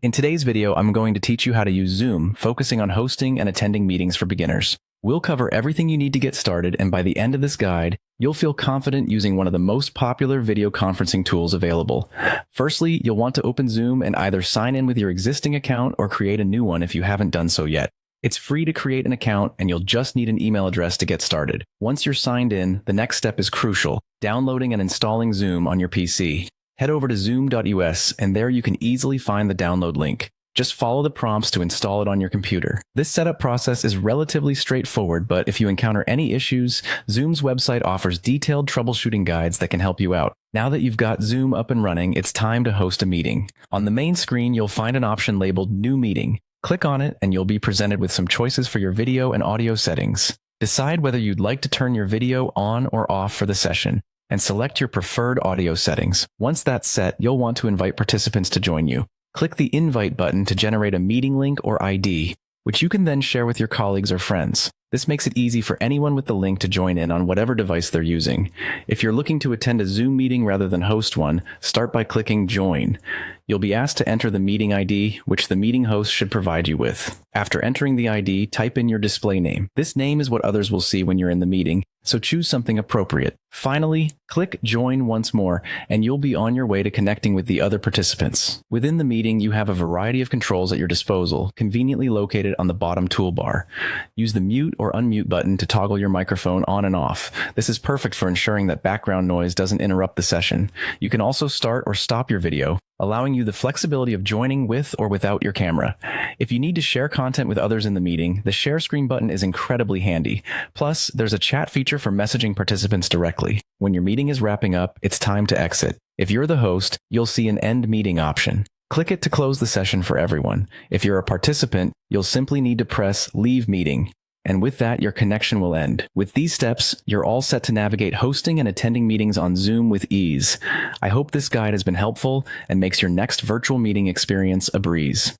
In today's video, I'm going to teach you how to use Zoom, focusing on hosting and attending meetings for beginners. We'll cover everything you need to get started, and by the end of this guide, you'll feel confident using one of the most popular video conferencing tools available. Firstly, you'll want to open Zoom and either sign in with your existing account or create a new one if you haven't done so yet. It's free to create an account, and you'll just need an email address to get started. Once you're signed in, the next step is crucial: downloading and installing Zoom on your PC. Head over to zoom.us, and there you can easily find the download link. Just follow the prompts to install it on your computer. This setup process is relatively straightforward, but if you encounter any issues, Zoom's website offers detailed troubleshooting guides that can help you out. Now that you've got Zoom up and running, it's time to host a meeting. On the main screen, you'll find an option labeled New Meeting. Click on it, and you'll be presented with some choices for your video and audio settings. Decide whether you'd like to turn your video on or off for the session, and select your preferred audio settings. Once that's set, you'll want to invite participants to join you. Click the Invite button to generate a meeting link or ID, which you can then share with your colleagues or friends. This makes it easy for anyone with the link to join in on whatever device they're using. If you're looking to attend a Zoom meeting rather than host one, start by clicking Join. You'll be asked to enter the meeting ID, which the meeting host should provide you with. After entering the ID, type in your display name. This name is what others will see when you're in the meeting, so choose something appropriate. Finally, click Join once more, and you'll be on your way to connecting with the other participants. Within the meeting, you have a variety of controls at your disposal, conveniently located on the bottom toolbar. Use the mute or unmute button to toggle your microphone on and off. This is perfect for ensuring that background noise doesn't interrupt the session. You can also start or stop your video, allowing you the flexibility of joining with or without your camera. If you need to share content with others in the meeting, the share screen button is incredibly handy. Plus, there's a chat feature for messaging participants directly. When your meeting is wrapping up, it's time to exit. If you're the host, you'll see an End Meeting option. Click it to close the session for everyone. If you're a participant, you'll simply need to press Leave Meeting. And with that, your connection will end. With these steps, you're all set to navigate hosting and attending meetings on Zoom with ease. I hope this guide has been helpful and makes your next virtual meeting experience a breeze.